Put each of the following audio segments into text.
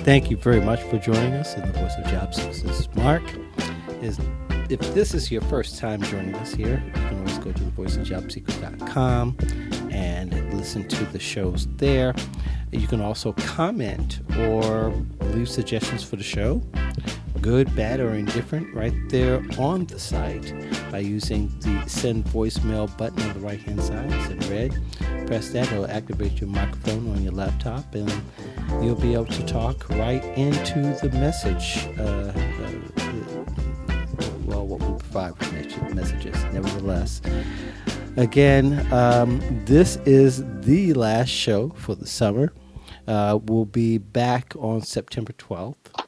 Thank you very much for joining us in the Voice of Job Seekers. This is Mark. If this is your first time joining us here, you can always go to thevoiceofjobseekers.com and listen to the shows there. You can also comment or leave suggestions for the show, good, bad, or indifferent, right there on the site by using the send voicemail button on the right-hand side. It's in red. Press that. It'll activate your microphone on your laptop, and you'll be able to talk right into the message. What we provide for messages. Nevertheless, again, this is the last show for the summer. We'll be back on September 12th,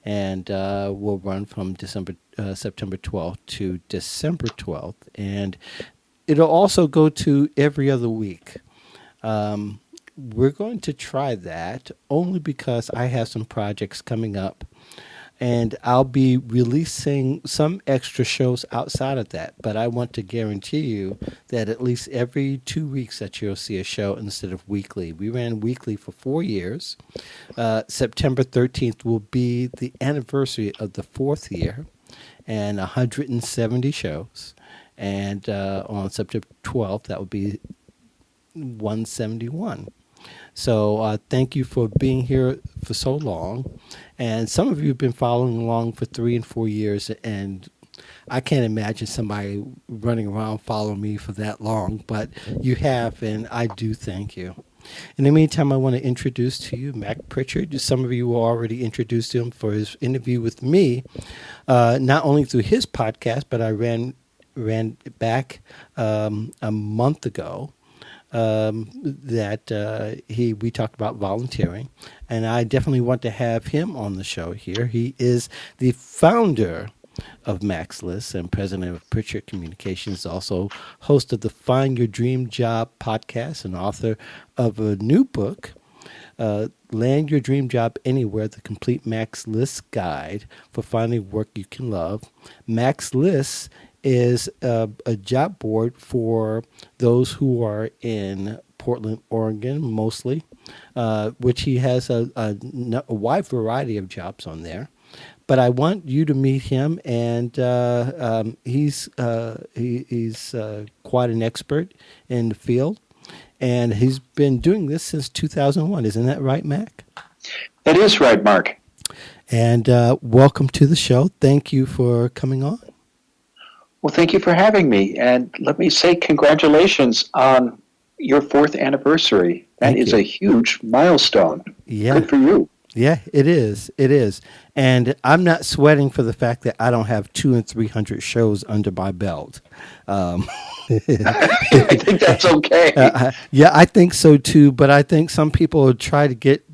and we'll run from September 12th to December 12th, and it'll also go to every other week. We're going to try that only because I have some projects coming up, and I'll be releasing some extra shows outside of that. But I want to guarantee you that at least every 2 weeks that you'll see a show instead of weekly. We ran weekly for 4 years. September 13th will be the anniversary of the 4th year and 170 shows. And on September 12th, that will be 171. So thank you for being here for so long. And some of you have been following along for 3 and 4 years, and I can't imagine somebody running around following me for that long, but you have, and I do thank you. In the meantime, I want to introduce to you Mac Pritchard. Some of you will already introduced him for his interview with me, not only through his podcast, but I ran it back a month ago. We talked about volunteering, and I definitely want to have him on the show here. He is the founder of Mac's List and President of Prichard Communications, also host of the Find Your Dream Job podcast and author of a new book, Land Your Dream Job Anywhere, the complete Mac's List guide for finding work you can love. Mac's List is a job board for those who are in Portland, Oregon, mostly, which he has a wide variety of jobs on there. But I want you to meet him, and he's quite an expert in the field, and he's been doing this since 2001. Isn't that right, Mac? That is right, Mark. And welcome to the show. Thank you for coming on. Well, thank you for having me. And let me say congratulations on your 4th anniversary. That is a huge milestone. Yeah. Good for you. Yeah, it is. It is. And I'm not sweating for the fact that I don't have 200 and 300 shows under my belt. I think that's okay. Yeah, I think so too. But I think some people try to get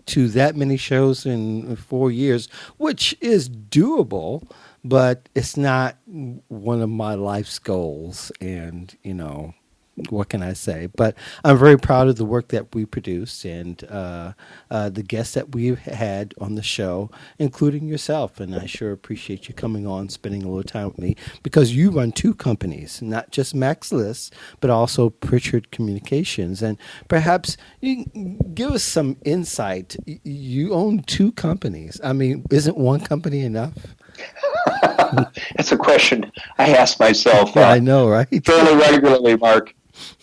to that many shows in 4 years, which is doable. But it's not one of my life's goals, and, what can I say? But I'm very proud of the work that we produce and the guests that we've had on the show, including yourself. And I sure appreciate you coming on, spending a little time with me, because you run 2 companies, not just Mac's List, but also Prichard Communications. And perhaps you can give us some insight. You own 2 companies. I mean, isn't one company enough? That's a question I ask myself. I know, right? Fairly regularly, Mark.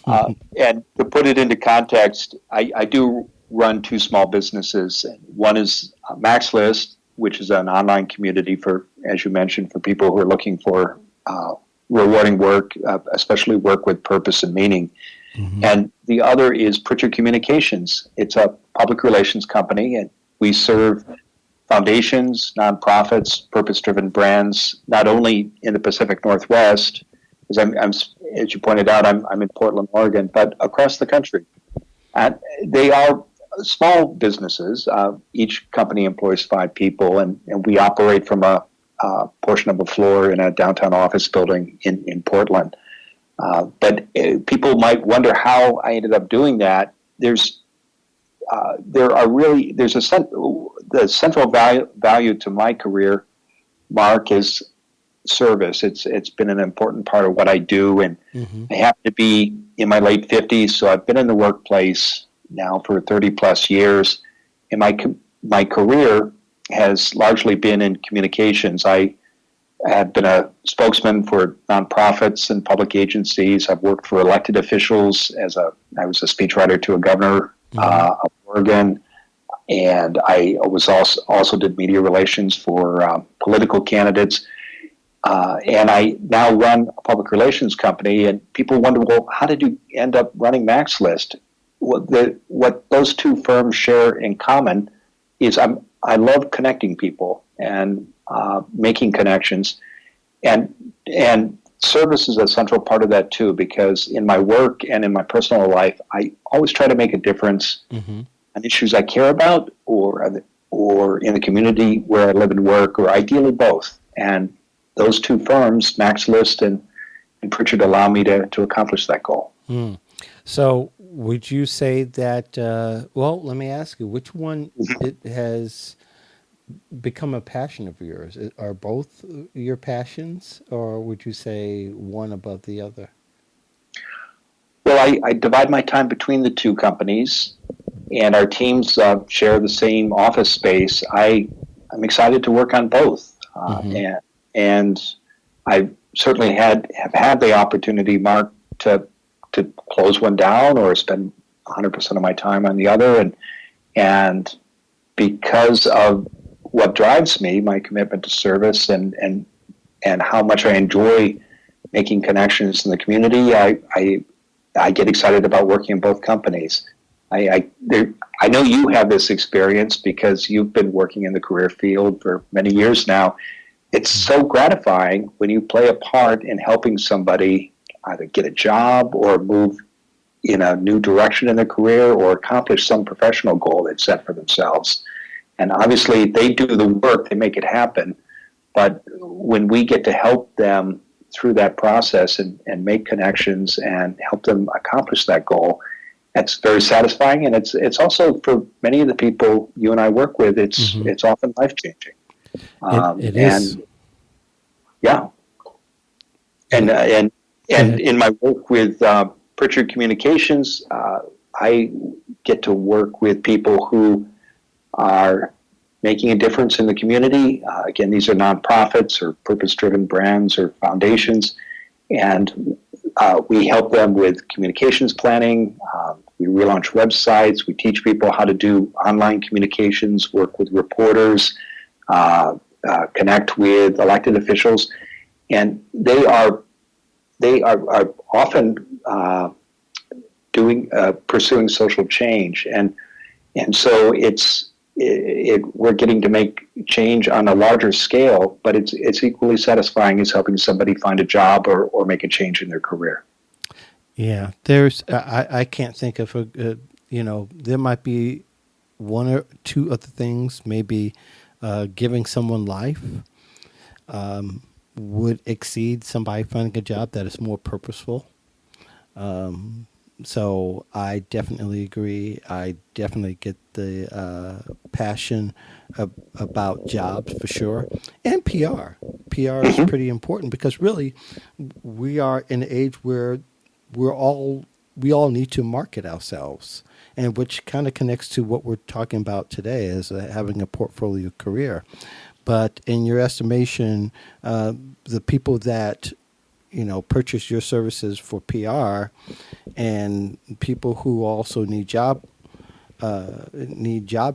And to put it into context, I do run 2 small businesses. One is Mac's List, which is an online community for, as you mentioned, for people who are looking for rewarding work, especially work with purpose and meaning. Mm-hmm. And the other is Prichard Communications. It's a public relations company, and we serve foundations, nonprofits, purpose-driven brands, not only in the Pacific Northwest, as I'm as you pointed out, I'm in Portland, Oregon, but across the country. And they are small businesses. Each company employs 5 people, and we operate from a portion of a floor in a downtown office building in Portland. But people might wonder how I ended up doing that. The central value to my career, Mark, is service. It's been an important part of what I do, and I happen to be in my late 50s, so I've been in the workplace now for 30 plus years, and my my career has largely been in communications. I have been a spokesman for nonprofits and public agencies. I've worked for elected officials I was a speechwriter to a governor of Oregon, and I was also did media relations for political candidates. And I now run a public relations company, and people wonder, well, how did you end up running Max List? What those two firms share in common is I love connecting people and making connections, and service is a central part of that too. Because in my work and in my personal life, I always try to make a difference on issues I care about, or in the community where I live and work, or ideally both. And those two firms, Max List and Pritchard, allow me to accomplish that goal. So would you say that, well, let me ask you, which one it has become a passion of yours? Are both your passions, or would you say one above the other? Well, I divide my time between the two companies, and our teams share the same office space. I'm excited to work on both. And I certainly have had the opportunity, Mark, to close one down or spend 100% of my time on the other. And because of what drives me, my commitment to service and how much I enjoy making connections in the community, I get excited about working in both companies. I know you have this experience because you've been working in the career field for many years now. It's so gratifying when you play a part in helping somebody either get a job or move in a new direction in their career or accomplish some professional goal they've set for themselves. And obviously they do the work, they make it happen. But when we get to help them through that process and make connections and help them accomplish that goal, that's very satisfying. And it's also, for many of the people you and I work with, it's often life-changing. It is. Yeah. And in my work with Prichard Communications, I get to work with people who are making a difference in the community. Again, these are nonprofits or purpose-driven brands or foundations, and we help them with communications planning. We relaunch websites. We teach people how to do online communications, work with reporters, connect with elected officials, and they are often pursuing social change, and so we're getting to make change on a larger scale, but it's equally satisfying as helping somebody find a job or make a change in their career. Yeah, I can't think of there might be one or two other things, maybe giving someone life would exceed somebody finding a job that is more purposeful. So I definitely agree. I definitely get the passion about jobs for sure. And PR. PR is pretty important because really we are in an age where we all need to market ourselves, and which kind of connects to what we're talking about today as having a portfolio career. But in your estimation, the people that purchase your services for PR and people who also need job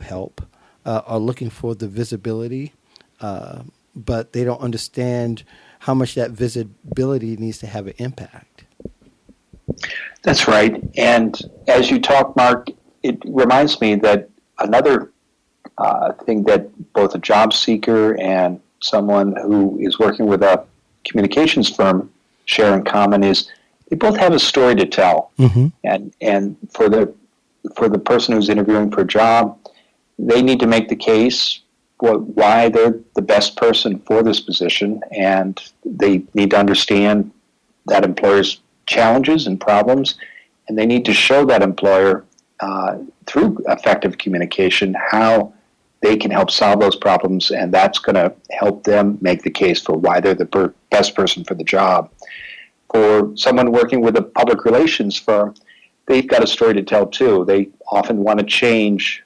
help are looking for the visibility, but they don't understand how much that visibility needs to have an impact. That's right. And as you talk, Mark, it reminds me that another thing that both a job seeker and someone who is working with a communications firm share in common is they both have a story to tell. And for the person who's interviewing for a job, they need to make the case why they're the best person for this position, and they need to understand that employer's challenges and problems, and they need to show that employer through effective communication how they can help solve those problems, and that's going to help them make the case for why they're the best person for the job. For someone working with a public relations firm, they've got a story to tell too. They often want to change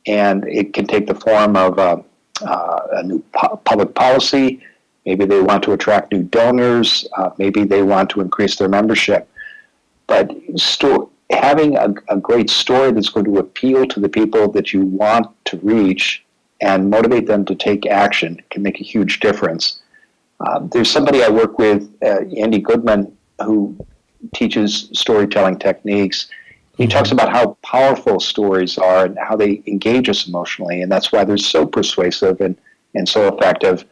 and it can take the form of a new public policy. Maybe they want to attract new donors. Maybe they want to increase their membership. But having a great story that's going to appeal to the people that you want to reach and motivate them to take action can make a huge difference. There's somebody I work with, Andy Goodman, who teaches storytelling techniques. He talks about how powerful stories are and how they engage us emotionally, and that's why they're so persuasive and so effective.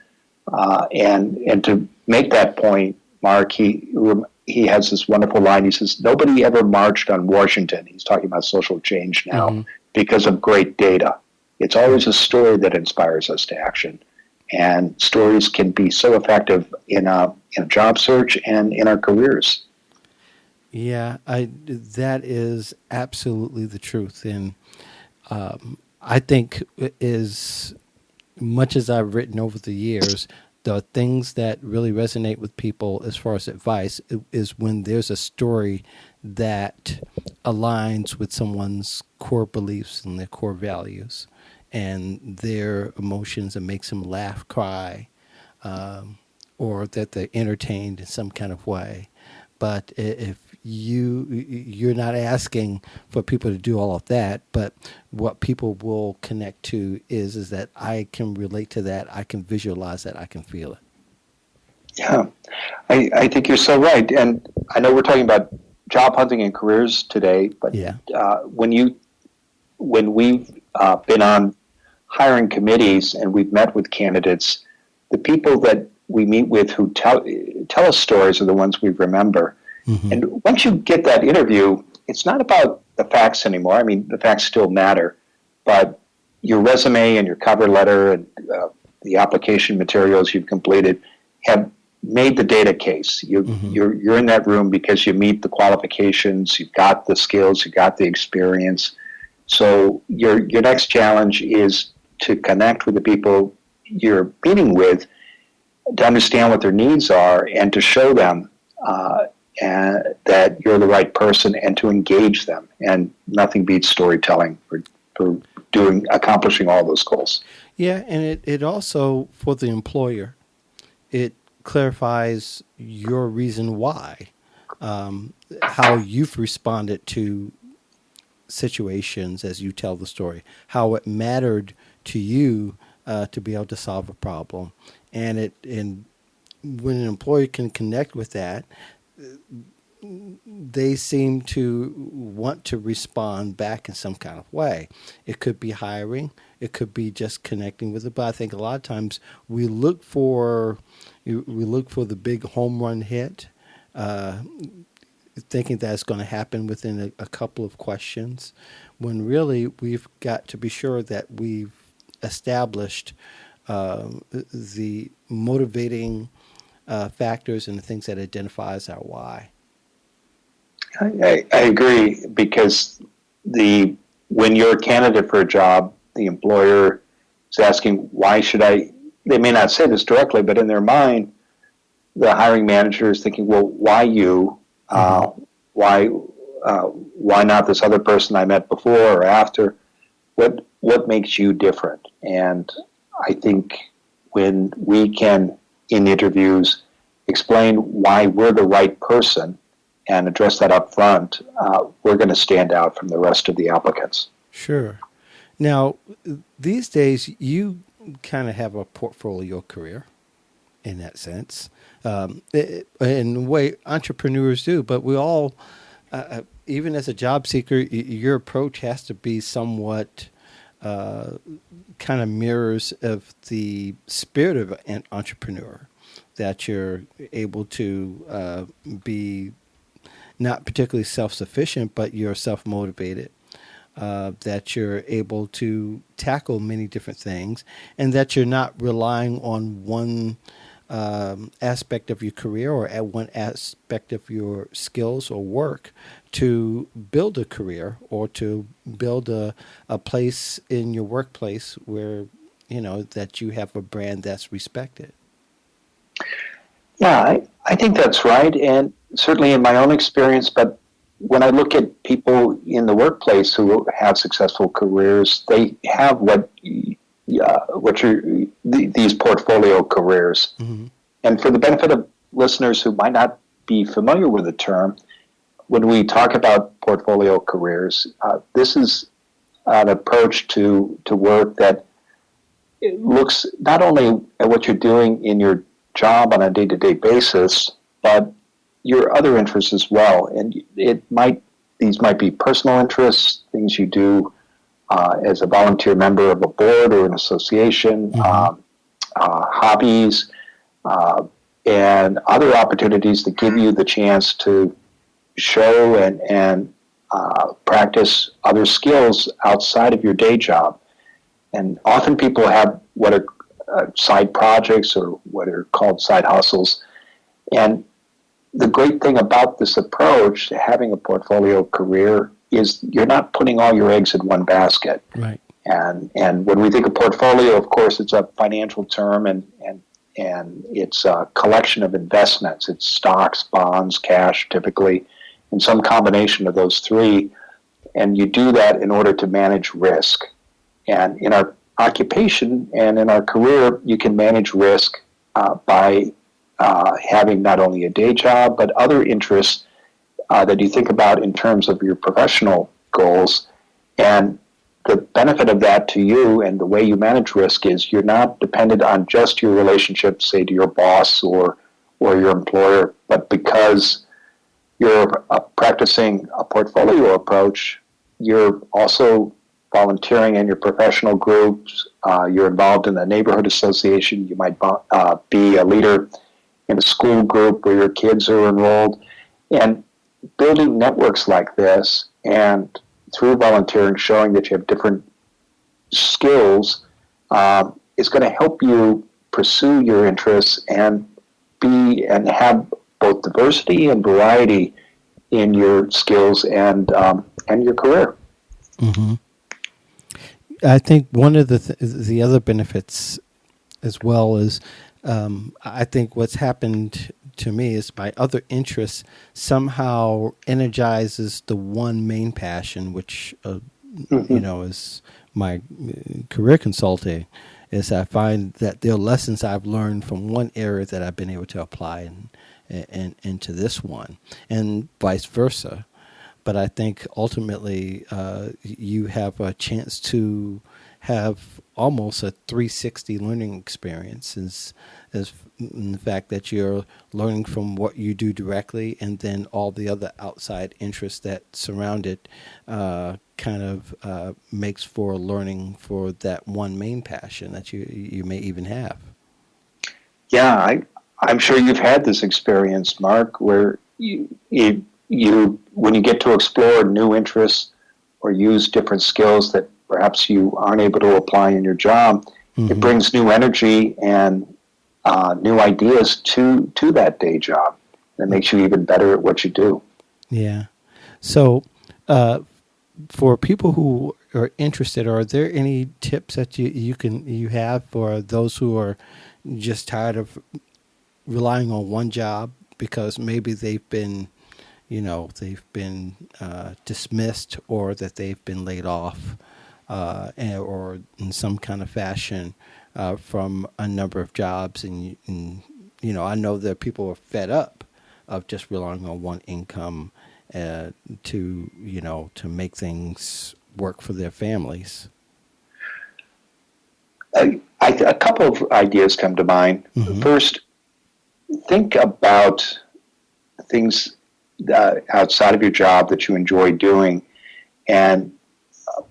And to make that point, Mark, he has this wonderful line. He says, nobody ever marched on Washington. He's talking about social change now because of great data. It's always a story that inspires us to action. And stories can be so effective in a job search and in our careers. Yeah, that is absolutely the truth. And I think as much as I've written over the years, the things that really resonate with people as far as advice is when there's a story that aligns with someone's core beliefs and their core values and their emotions and makes them laugh, cry, or that they're entertained in some kind of way. But if you're not asking for people to do all of that, but what people will connect to is that I can relate to that, I can visualize that, I can feel it. Yeah, I think you're so right. And I know we're talking about job hunting and careers today, but when we've been on hiring committees and we've met with candidates, the people that we meet with who tell us stories are the ones we remember. Mm-hmm. And once you get that interview, it's not about the facts anymore. I mean, the facts still matter, but your resume and your cover letter and the application materials you've completed have made the data case. You're in that room because you meet the qualifications, you've got the skills, you've got the experience. So your next challenge is to connect with the people you're meeting with, to understand what their needs are, and to show them and that you're the right person, and to engage them. And nothing beats storytelling for accomplishing all those goals. Yeah, and it also, for the employer, it clarifies your reason why, how you've responded to situations as you tell the story, how it mattered to you to be able to solve a problem. And when an employer can connect with that, they seem to want to respond back in some kind of way. It could be hiring. It could be just connecting with it. But I think a lot of times we look for the big home run hit, thinking that it's going to happen within a couple of questions, when really we've got to be sure that we've established the motivating factors and the things that identifies our why. I agree, because when you're a candidate for a job, the employer is asking, why should I? They may not say this directly, but in their mind, the hiring manager is thinking, well, why you? Why not this other person I met before or after? What makes you different? And I think when we can, in interviews, explain why we're the right person and address that up front, we're going to stand out from the rest of the applicants. Sure. Now, these days, you kind of have a portfolio career in that sense. In the way entrepreneurs do, but we all, even as a job seeker, your approach has to be somewhat kind of mirrors of the spirit of an entrepreneur, that you're able to be not particularly self-sufficient, but you're self-motivated, that you're able to tackle many different things, and that you're not relying on one aspect of your career or at one aspect of your skills or work to build a career or to build a place in your workplace where, that you have a brand that's respected. Yeah, I think that's right. And certainly in my own experience, but when I look at people in the workplace who have successful careers, they have these portfolio careers. Mm-hmm. And for the benefit of listeners who might not be familiar with the term, when we talk about portfolio careers, this is an approach to work that it looks not only at what you're doing in your job on a day-to-day basis, but your other interests as well. And these might be personal interests, things you do as a volunteer member of a board or an association, mm-hmm. Hobbies, and other opportunities that give you the chance to show and practice other skills outside of your day job. And often people have what are side projects or what are called side hustles. And the great thing about this approach to having a portfolio career is you're not putting all your eggs in one basket. Right. And when we think of portfolio, of course, it's a financial term and it's a collection of investments. It's stocks, bonds, cash, typically, and some combination of those three. And you do that in order to manage risk. And in our occupation and in our career, you can manage risk by having not only a day job, but other interests that you think about in terms of your professional goals. And the benefit of that to you and the way you manage risk is you're not dependent on just your relationship, say, to your boss or your employer, but because you're practicing a portfolio approach, you're also volunteering in your professional groups. You're involved in a neighborhood association. You might be a leader in a school group where your kids are enrolled. And building networks like this and through volunteering, showing that you have different skills is going to help you pursue your interests and have both diversity and variety in your skills and your career. Mm-hmm. I think one of the other benefits as well is I think what's happened to me is my other interests somehow energizes the one main passion, which mm-hmm. Is my career consulting. Is I find that there are lessons I've learned from one area that I've been able to apply into this one, and vice versa. But I think ultimately you have a chance to have almost a 360 learning experience as in the fact that you're learning from what you do directly and then all the other outside interests that surround it makes for learning for that one main passion that you may even have. Yeah, I'm sure you've had this experience, Mark, where you when you get to explore new interests or use different skills that perhaps you aren't able to apply in your job, mm-hmm. it brings new energy and new ideas to that day job. That makes you even better at what you do. Yeah. So for people who are interested, are there any tips that you have for those who are just tired of relying on one job because maybe they've been dismissed or that they've been laid off or in some kind of fashion from a number of jobs, and I know that people are fed up of just relying on one income to make things work for their families. A couple of ideas come to mind. Mm-hmm. First, think about things outside of your job that you enjoy doing, and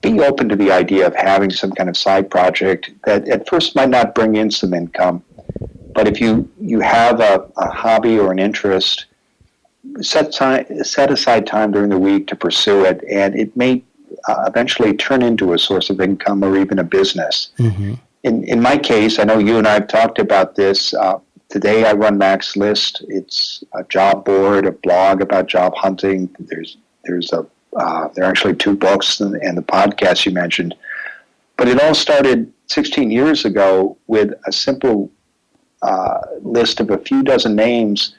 be open to the idea of having some kind of side project that at first might not bring in some income, but if you have a hobby or an interest, set aside time during the week to pursue it, and it may eventually turn into a source of income or even a business. Mm-hmm. In my case, I know you and I have talked about this. Today I run Mac's List. It's a job board, a blog about job hunting. There are actually 2 books and the podcast you mentioned. But it all started 16 years ago with a simple list of a few dozen names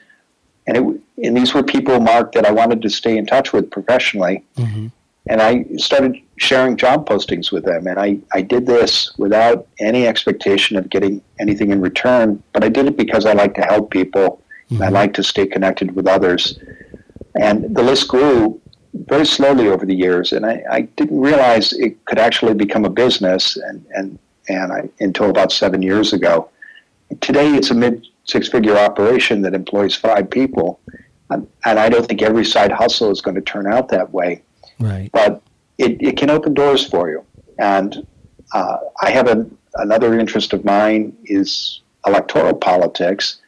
And these were people, Mark, that I wanted to stay in touch with professionally. Mm-hmm. And I started sharing job postings with them. And I did this without any expectation of getting anything in return, but I did it because I like to help people, and I like to stay connected with others. And the list grew very slowly over the years, and I didn't realize it could actually become a business until about 7 years ago. Today, it's a mid-six-figure operation that employs 5 people, and I don't think every side hustle is going to turn out that way. Right. But it can open doors for you. And I have another interest of mine is electoral politics,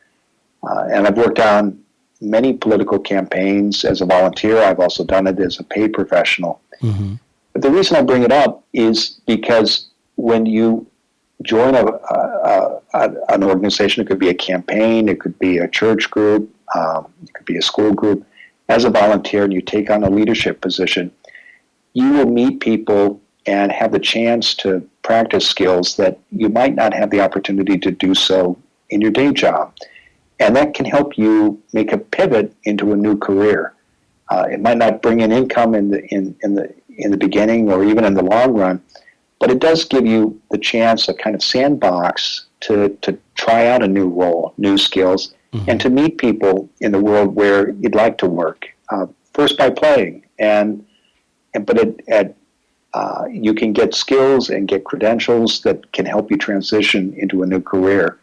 and I've worked on many political campaigns as a volunteer. I've also done it as a paid professional. Mm-hmm. But the reason I bring it up is because when you join an organization, it could be a campaign, it could be a church group, it could be a school group, as a volunteer, and you take on a leadership position, you will meet people and have the chance to practice skills that you might not have the opportunity to do so in your day job. And that can help you make a pivot into a new career. It might not bring in income in the beginning or even in the long run, but it does give you the chance, a kind of sandbox to try out a new role, new skills, mm-hmm. and to meet people in the world where you'd like to work. First by playing, but you can get skills and get credentials that can help you transition into a new career.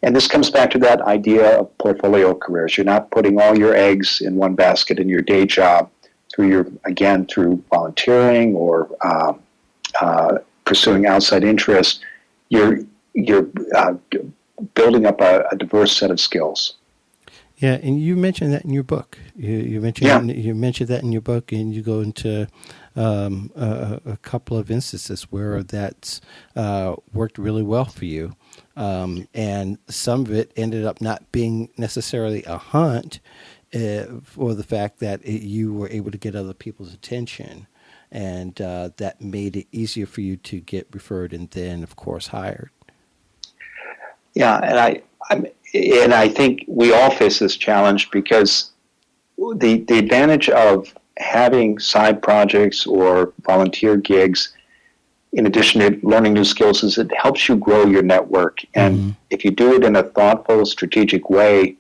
And this comes back to that idea of portfolio careers. You're not putting all your eggs in one basket in your day job through volunteering or pursuing outside interests. You're building up a diverse set of skills. Yeah, and you mentioned that in your book. You mentioned that in your book, and you go into a couple of instances where that's worked really well for you. And some of it ended up not being necessarily a hunt for the fact that you were able to get other people's attention, and that made it easier for you to get referred and then, of course, hired. Yeah, and I think we all face this challenge because the advantage of having side projects or volunteer gigs, in addition to learning new skills, is it helps you grow your network. And mm-hmm. if you do it in a thoughtful, strategic way,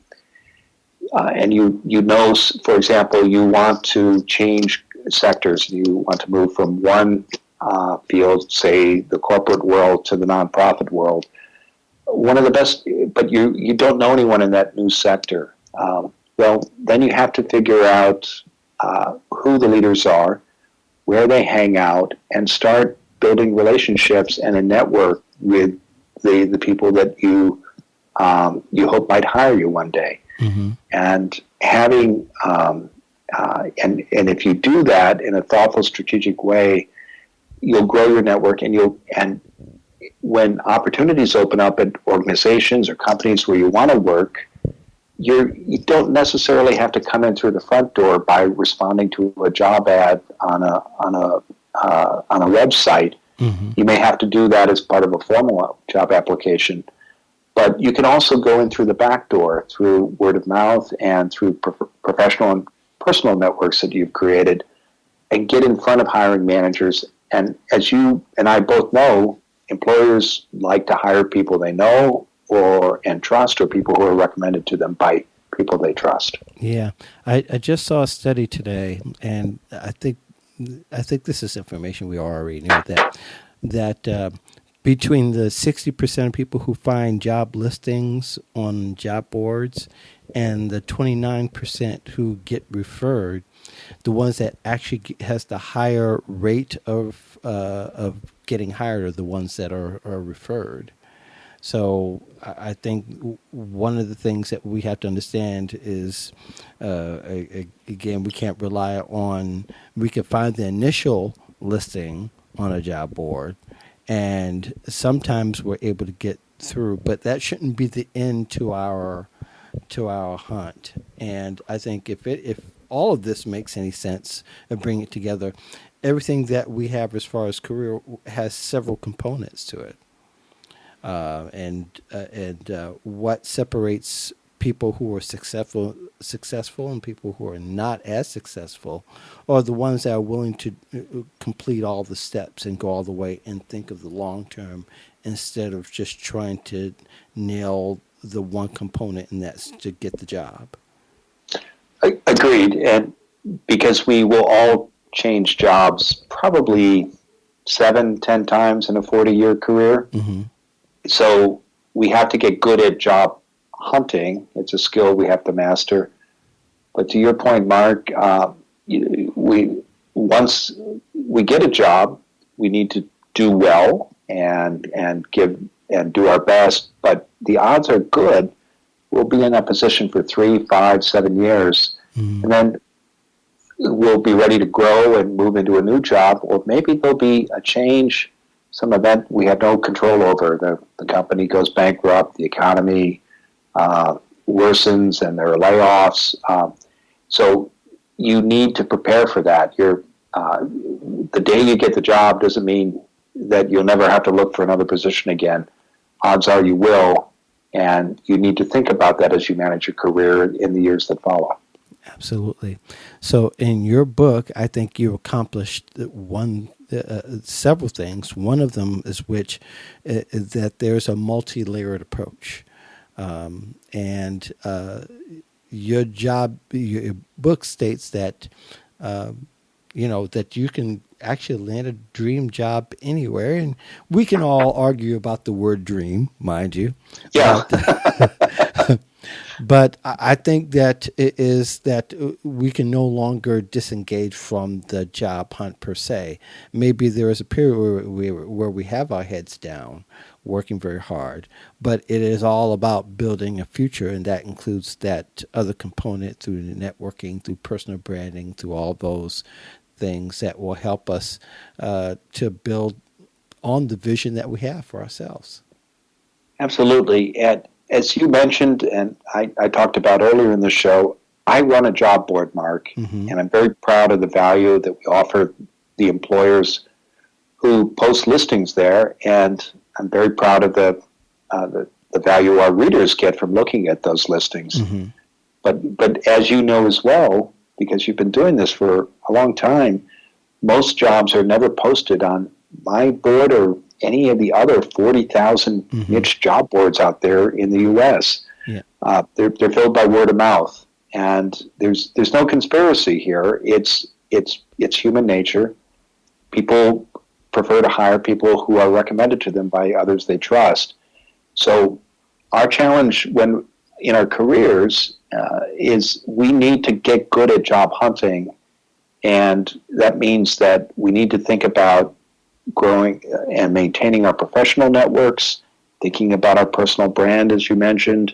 and you know, for example, you want to change sectors, you want to move from one field, say the corporate world, to the nonprofit world, one of the best, but you don't know anyone in that new sector. Well, then you have to figure out who the leaders are, where they hang out, and start building relationships and a network with the people that you hope might hire you one day. Mm-hmm. And having and if you do that in a thoughtful, strategic way, you'll grow your network, and when opportunities open up at organizations or companies where you want to work, you don't necessarily have to come in through the front door by responding to a job ad on a website. Mm-hmm. You may have to do that as part of a formal job application, but you can also go in through the back door, through word of mouth and through professional and personal networks that you've created, and get in front of hiring managers. And as you and I both know, employers like to hire people they know and trust, or people who are recommended to them by people they trust. Yeah, I just saw a study today, and I think this is information we already knew, that between the 60% of people who find job listings on job boards and the 29% who get referred, the ones that actually has the higher rate of getting hired are the ones that are referred. So I think one of the things that we have to understand is, again, we can't rely on, we can find the initial listing on a job board, and sometimes we're able to get through, but that shouldn't be the end to our hunt. And I think if all of this makes any sense and bring it together, everything that we have as far as career has several components to it. And what separates people who are successful and people who are not as successful are the ones that are willing to complete all the steps and go all the way and think of the long term instead of just trying to nail the one component, and that's to get the job. Agreed. And because we will all change jobs probably 7-10 times in a 40-year career. Mm-hmm. So we have to get good at job hunting. It's a skill we have to master. But to your point, Mark, once we get a job, we need to do well and do our best. But the odds are good we'll be in that position for 3, 5, 7 years, and then we'll be ready to grow and move into a new job, or maybe there'll be a change, some event we have no control over. The company goes bankrupt, the economy worsens, and there are layoffs. So you need to prepare for that. The day you get the job doesn't mean that you'll never have to look for another position again. Odds are you will, and you need to think about that as you manage your career in the years that follow. Absolutely. So in your book, I think you accomplished several things. One of them is that there's a multi-layered approach. And your book states that, that you can actually land a dream job anywhere. And we can all argue about the word dream, mind you. Yeah. But I think that it is that we can no longer disengage from the job hunt per se. Maybe there is a period where we have our heads down, working very hard, but it is all about building a future, and that includes that other component through the networking, through personal branding, through all those things that will help us to build on the vision that we have for ourselves. Absolutely. And as you mentioned, and I talked about earlier in the show, I run a job board, Mark, and I'm very proud of the value that we offer the employers who post listings there, and I'm very proud of the value our readers get from looking at those listings. Mm-hmm. But as you know as well, because you've been doing this for a long time, most jobs are never posted on my board or any of the other 40,000 niche job boards out there in the U.S. Yeah. They're filled by word of mouth, and there's no conspiracy here. It's human nature. People prefer to hire people who are recommended to them by others they trust. So our challenge in our careers is we need to get good at job hunting, and that means that we need to think about growing and maintaining our professional networks, thinking about our personal brand, as you mentioned,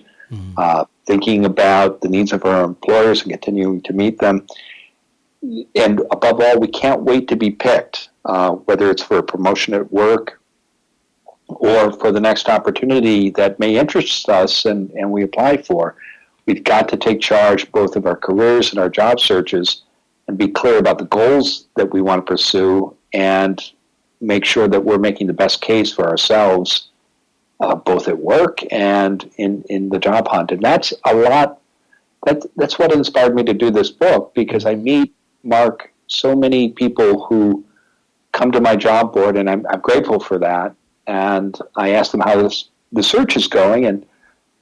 thinking about the needs of our employers and continuing to meet them. And above all, we can't wait to be picked, whether it's for a promotion at work or for the next opportunity that may interest us and we apply for. We've got to take charge both of our careers and our job searches and be clear about the goals that we want to pursue and make sure that we're making the best case for ourselves, both at work and in the job hunt. And that's a lot. That's what inspired me to do this book, because I meet, Mark, so many people who come to my job board, and I'm grateful for that. And I ask them how the search is going, and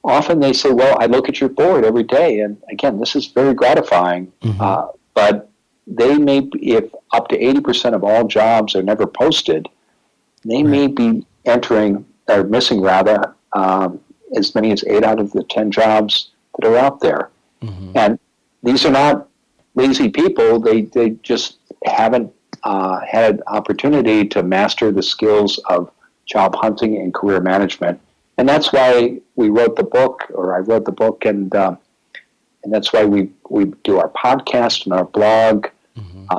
often they say, well, I look at your board every day. And again, this is very gratifying. But they may, if up to 80% of all jobs are never posted, they may be missing rather, as many as 8 out of the 10 jobs that are out there. And these are not lazy people. They just haven't had opportunity to master the skills of job hunting and career management. And that's why we wrote the book, or I wrote the book, and that's why we do our podcast and our blog,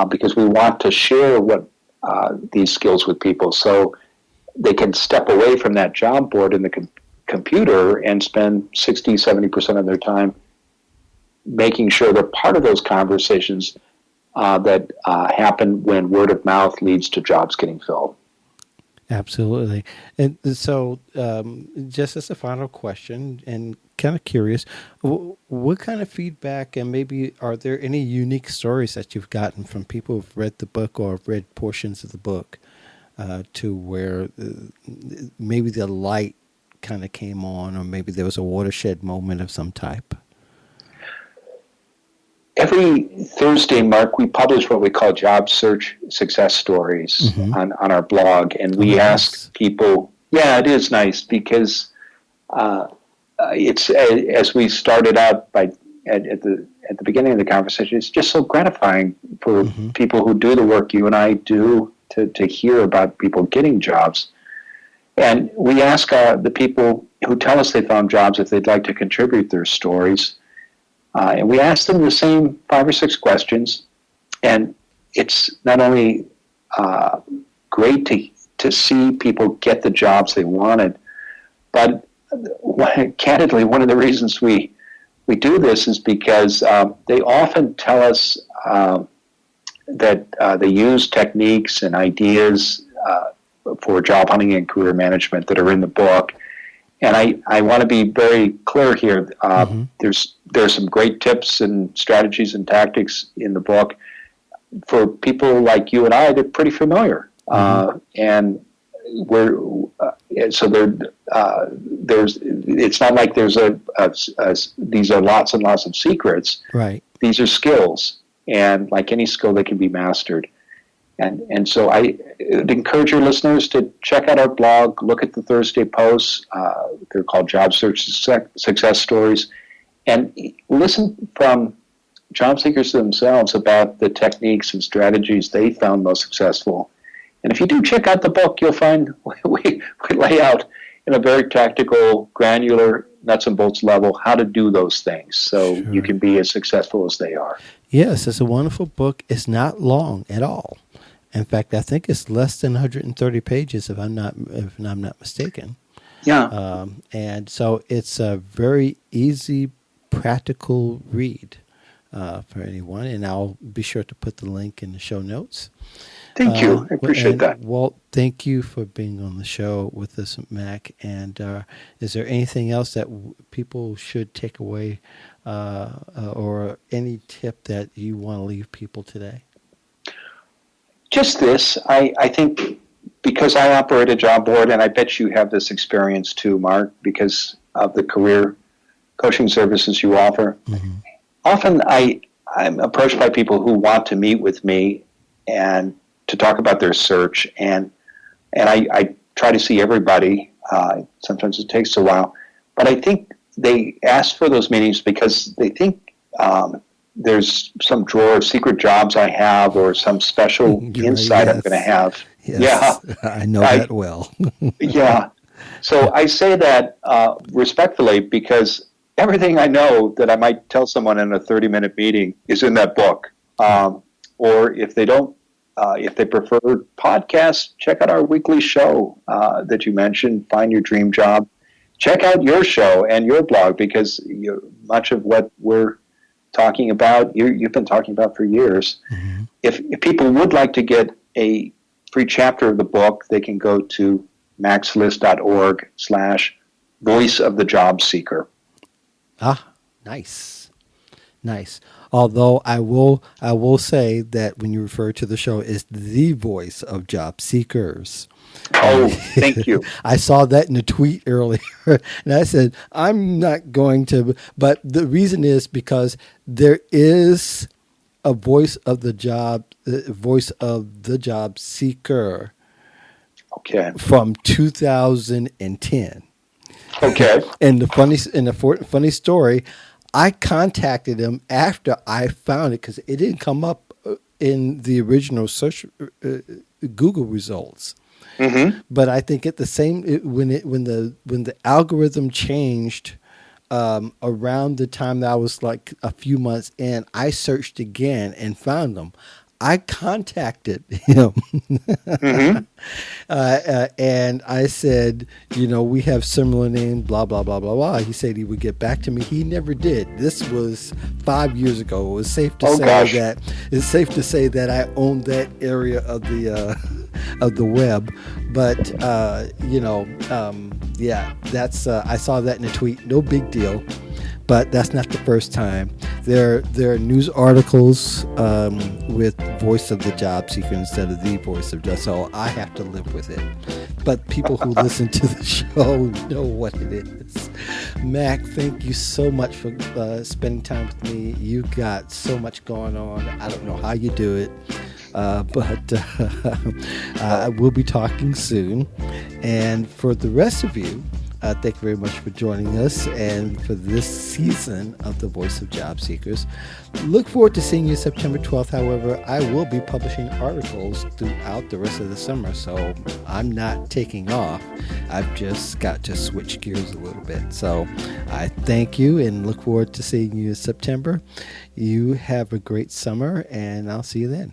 because we want to share these skills with people so they can step away from that job board in the computer and spend 60, 70% of their time making sure they're part of those conversations that happen when word of mouth leads to jobs getting filled. Absolutely. And so, just as a final question, and kind of curious, what kind of feedback, and maybe are there any unique stories that you've gotten from people who've read the book or read portions of the book to where maybe the light kind of came on, or maybe there was a watershed moment of some type? Every Thursday, Mark, we publish what we call job search success stories on our blog, and we ask people. Yeah, it is nice because it's as we started out by at the beginning of the conversation. It's just so gratifying for people who do the work you and I do to hear about people getting jobs, and we ask the people who tell us they found jobs if they'd like to contribute their stories. And we asked them the same 5 or 6 questions, and it's not only great to see people get the jobs they wanted, but candidly, one of the reasons we do this is because they often tell us that they use techniques and ideas for job hunting and career management that are in the book. And I want to be very clear here. There's some great tips and strategies and tactics in the book for people like you and I. They're pretty familiar, and so there's. It's not like there's these are lots and lots of secrets. Right. These are skills, and like any skill, they can be mastered. And so I would encourage your listeners to check out our blog, look at the Thursday posts. They're called Job Search Success Stories, and listen from job seekers themselves about the techniques and strategies they found most successful. And if you do check out the book, you'll find we lay out in a very tactical, granular, nuts and bolts level how to do those things so you can be as successful as they are. Yes, it's a wonderful book. It's not long at all. In fact, I think it's less than 130 pages, if I'm not mistaken. Yeah. And so it's a very easy, practical read for anyone. And I'll be sure to put the link in the show notes. Thank you. I appreciate that. Walt, thank you for being on the show with us, Mac. And is there anything else that people should take away or any tip that you want to leave people today? Just this. I think because I operate a job board, and I bet you have this experience too, Mark, because of the career coaching services you offer. Often I'm approached by people who want to meet with me and to talk about their search, and I try to see everybody. Sometimes it takes a while, but I think they ask for those meetings because they think there's some drawer of secret jobs I have or some special insight I'm going to have. Yes, yeah, I know that well. Yeah. So I say that respectfully because everything I know that I might tell someone in a 30-minute meeting is in that book. Or if they don't, if they prefer podcasts, check out our weekly show that you mentioned, Find Your Dream Job. Check out your show and your blog because much of what we're talking about, you've been talking about for years. If people would like to get a free chapter of the book, they can go to maxlist.org/voice of the job seeker. Ah, nice. Although I will say that when you refer to the show, it's the voice of job seekers. Oh, thank you. I saw that in a tweet earlier, and I said, I'm not going to, but the reason is because there is a voice of the job seeker. Okay. From 2010. Okay. And the funny story, I contacted him after I found it because it didn't come up in the original search Google results. But I think at the same when the algorithm changed around the time that I was like a few months in, I searched again and found him. I contacted him and I said, we have similar names, blah, blah, blah, blah, blah. He said he would get back to me. He never did. This was 5 years ago. It was safe to say that I owned that area of of the web. But yeah, that's I saw that in a tweet. No big deal. But that's not the first time. There are news articles with voice of the job seeker instead of the voice of job. So I have to live with it. But people who listen to the show know what it is. Mac, thank you so much for spending time with me. You got so much going on. I don't know how you do it. But we'll be talking soon. And for the rest of you, thank you very much for joining us and for this season of The Voice of Job Seekers. Look forward to seeing you September 12th. However, I will be publishing articles throughout the rest of the summer, so I'm not taking off. I've just got to switch gears a little bit. So I thank you and look forward to seeing you in September. You have a great summer, and I'll see you then.